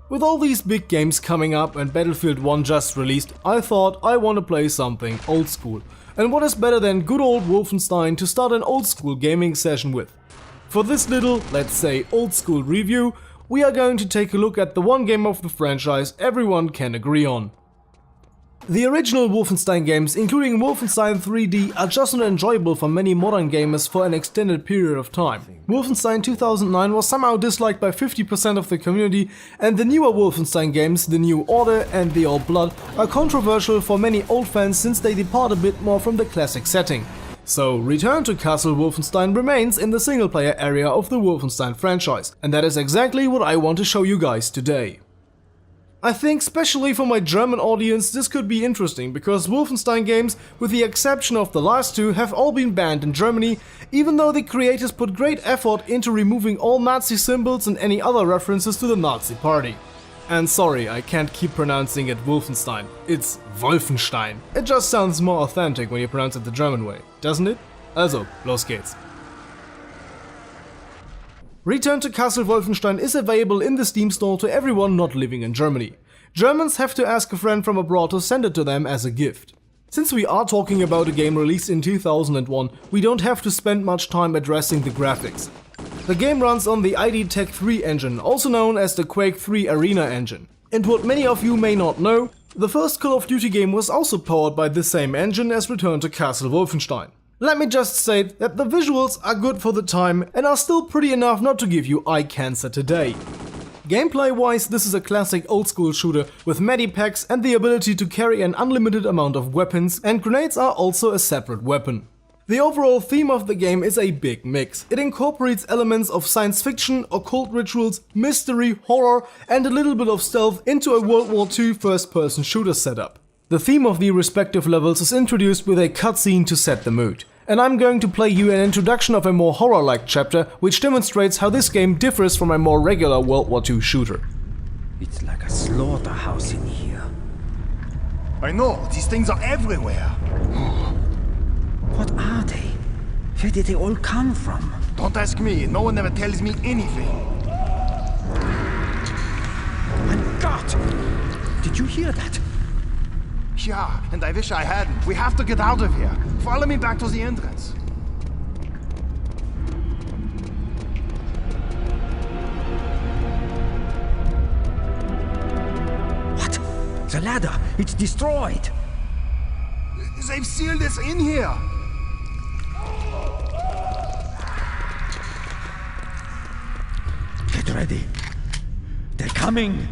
With all these big games coming up and Battlefield 1 just released, I thought I want to play something old school. And what is better than good old Wolfenstein to start an old school gaming session with? For this little, let's say, old school review, we are going to take a look at the one game of the franchise everyone can agree on. The original Wolfenstein games, including Wolfenstein 3D, are just not enjoyable for many modern gamers for an extended period of time. Wolfenstein 2009 was somehow disliked by 50% of the community, and the newer Wolfenstein games, The New Order and The Old Blood, are controversial for many old fans since they depart a bit more from the classic setting. So, Return to Castle Wolfenstein remains in the single-player area of the Wolfenstein franchise, and that is exactly what I want to show you guys today. I think, especially for my German audience, this could be interesting, because Wolfenstein games, with the exception of the last two, have all been banned in Germany, even though the creators put great effort into removing all Nazi symbols and any other references to the Nazi party. And sorry, I can't keep pronouncing it Wolfenstein. It's Wolfenstein. It just sounds more authentic when you pronounce it the German way, doesn't it? Also, los geht's. Return to Castle Wolfenstein is available in the Steam store to everyone not living in Germany. Germans have to ask a friend from abroad to send it to them as a gift. Since we are talking about a game released in 2001, we don't have to spend much time addressing the graphics. The game runs on the ID Tech 3 engine, also known as the Quake 3 Arena engine. And what many of you may not know, the first Call of Duty game was also powered by the same engine as Return to Castle Wolfenstein. Let me just state that the visuals are good for the time and are still pretty enough not to give you eye cancer today. Gameplay-wise, this is a classic old-school shooter with medipacks and the ability to carry an unlimited amount of weapons, and grenades are also a separate weapon. The overall theme of the game is a big mix. It incorporates elements of science fiction, occult rituals, mystery, horror, and a little bit of stealth into a World War II first-person shooter setup. The theme of the respective levels is introduced with a cutscene to set the mood. And I'm going to play you an introduction of a more horror-like chapter, which demonstrates how this game differs from a more regular World War II shooter. It's like a slaughterhouse in here. I know, these things are everywhere. What are they? Where did they all come from? Don't ask me, no one ever tells me anything. My God! Did you hear that? Yeah, and I wish I hadn't. We have to get out of here. Follow me back to the entrance. What? The ladder! It's destroyed! They've sealed us in here. Get ready. They're coming!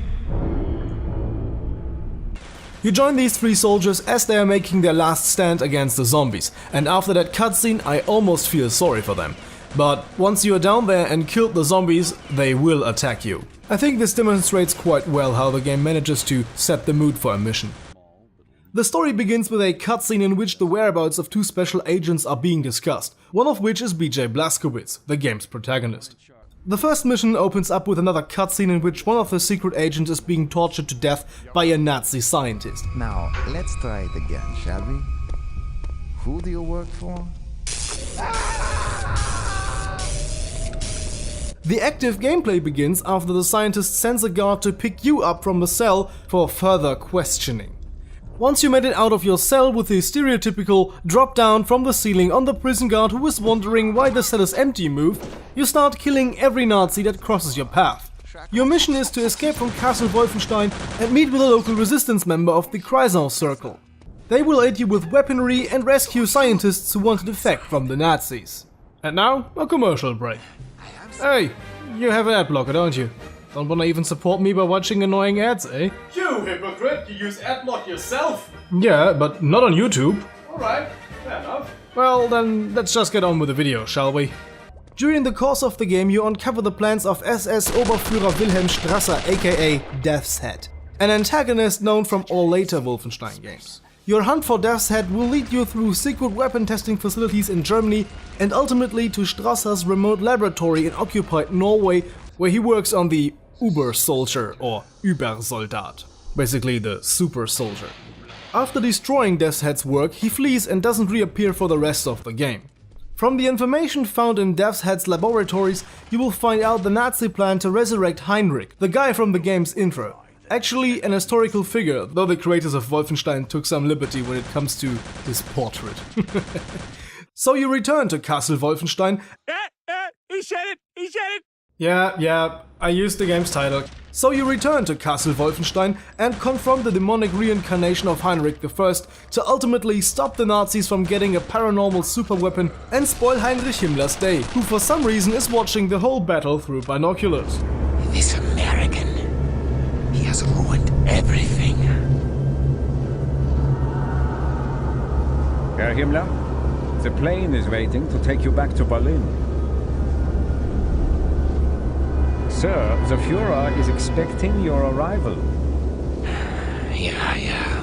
You join these three soldiers as they are making their last stand against the zombies, and after that cutscene I almost feel sorry for them. But once you are down there and killed the zombies, they will attack you. I think this demonstrates quite well how the game manages to set the mood for a mission. The story begins with a cutscene in which the whereabouts of two special agents are being discussed, one of which is BJ Blazkowicz, the game's protagonist. The first mission opens up with another cutscene in which one of the secret agents is being tortured to death by a Nazi scientist. Now, let's try it again, shall we? Who do you work for? The active gameplay begins after the scientist sends a guard to pick you up from the cell for further questioning. Once you made it out of your cell with the stereotypical drop down from the ceiling on the prison guard who is wondering why the cell is empty move, you start killing every Nazi that crosses your path. Your mission is to escape from Castle Wolfenstein and meet with a local resistance member of the Kreisau Circle. They will aid you with weaponry and rescue scientists who want to defect from the Nazis. And now, a commercial break. Hey, you have an ad blocker, don't you? Don't wanna even support me by watching annoying ads, eh? You hypocrite! You use adblock yourself! Yeah, but not on YouTube. Alright, fair enough. Well, then let's just get on with the video, shall we? During the course of the game, you uncover the plans of SS Oberführer Wilhelm Strasser, aka Death's Head, an antagonist known from all later Wolfenstein games. Your hunt for Death's Head will lead you through secret weapon testing facilities in Germany and ultimately to Strasser's remote laboratory in occupied Norway, where he works on the Uber-Soldier or Übersoldat, basically the super soldier. After destroying Death's Head's work, he flees and doesn't reappear for the rest of the game. From the information found in Death's Head's laboratories, you will find out the Nazi plan to resurrect Heinrich, the guy from the game's intro. Actually an historical figure, though the creators of Wolfenstein took some liberty when it comes to his portrait. So you return to Castle Wolfenstein. He said it! He said it! Yeah, I used the game's title. So you return to Castle Wolfenstein and confront the demonic reincarnation of Heinrich I to ultimately stop the Nazis from getting a paranormal superweapon and spoil Heinrich Himmler's day, who for some reason is watching the whole battle through binoculars. This American, he has ruined everything. Herr Himmler, the plane is waiting to take you back to Berlin. Sir, the Führer is expecting your arrival. Yeah.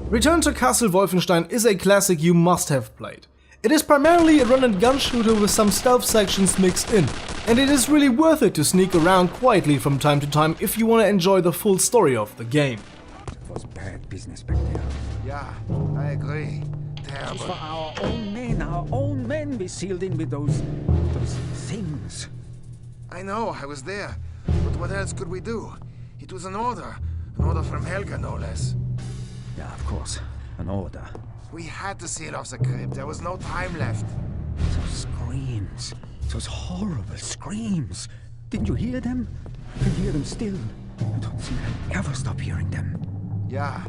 Return to Castle Wolfenstein is a classic you must have played. It is primarily a run-and-gun shooter with some stealth sections mixed in, and it is really worth it to sneak around quietly from time to time if you want to enjoy the full story of the game. It was bad business back there. Yeah, I agree. It was Terrible. for our own men we sealed in with those things. I know, I was there. But what else could we do? It was an order. An order from Helga, no less. Yeah, of course. An order. We had to seal off the crypt. There was no time left. Those screams. Those horrible screams. Didn't you hear them? I can hear them still. I don't think I'll ever stop hearing them. Yeah.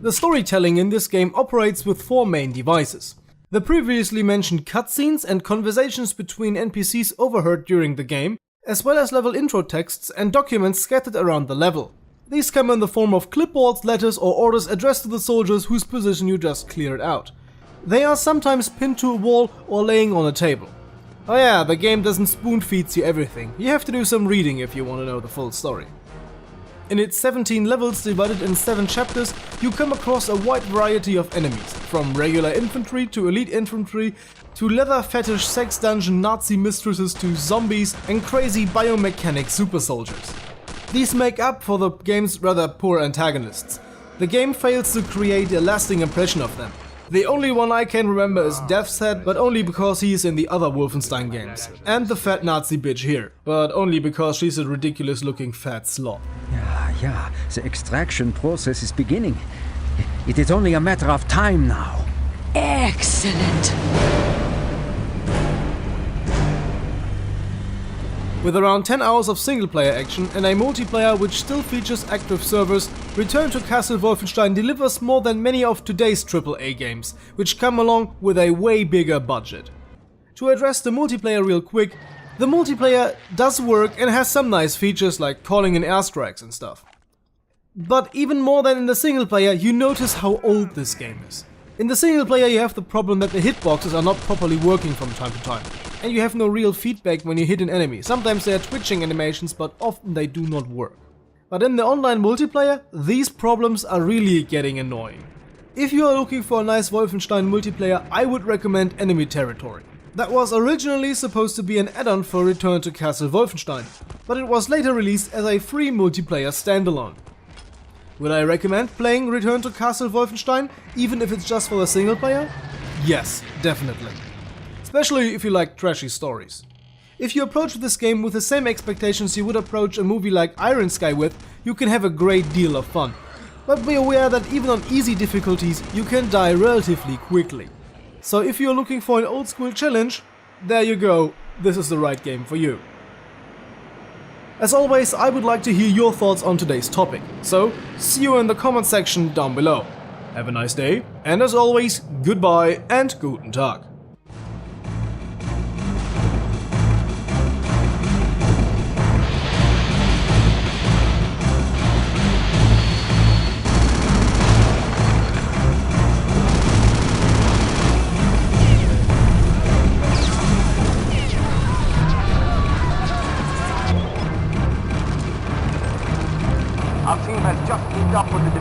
The storytelling in this game operates with 4 main devices. The previously mentioned cutscenes and conversations between NPCs overheard during the game, as well as level intro texts and documents scattered around the level. These come in the form of clipboards, letters or orders addressed to the soldiers whose position you just cleared out. They are sometimes pinned to a wall or laying on a table. Oh yeah, the game doesn't spoon-feed you everything. You have to do some reading if you want to know the full story. In its 17 levels divided in 7 chapters, you come across a wide variety of enemies, from regular infantry to elite infantry, to leather fetish sex dungeon Nazi mistresses to zombies and crazy biomechanic super soldiers. These make up for the game's rather poor antagonists. The game fails to create a lasting impression of them. The only one I can remember is Death's Head, but only because he is in the other Wolfenstein games. And the fat Nazi bitch here, but only because she's a ridiculous looking fat slob. Yeah, the extraction process is beginning. It is only a matter of time now. Excellent. With around 10 hours of single-player action and a multiplayer which still features active servers, Return to Castle Wolfenstein delivers more than many of today's AAA games, which come along with a way bigger budget. To address the multiplayer real quick, the multiplayer does work and has some nice features like calling in airstrikes and stuff. But even more than in the single player, you notice how old this game is. In the single player you have the problem that the hitboxes are not properly working from time to time, and you have no real feedback when you hit an enemy. Sometimes they are twitching animations, but often they do not work. But in the online multiplayer, these problems are really getting annoying. If you are looking for a nice Wolfenstein multiplayer, I would recommend Enemy Territory. That was originally supposed to be an add-on for Return to Castle Wolfenstein, but it was later released as a free multiplayer standalone. Would I recommend playing Return to Castle Wolfenstein, even if it's just for the single player? Yes, definitely. Especially if you like trashy stories. If you approach this game with the same expectations you would approach a movie like Iron Sky with, you can have a great deal of fun. But be aware that even on easy difficulties, you can die relatively quickly. So if you're looking for an old school challenge, there you go, this is the right game for you. As always, I would like to hear your thoughts on today's topic, so see you in the comment section down below. Have a nice day, and as always, goodbye and guten Tag. Our team has just teamed up with the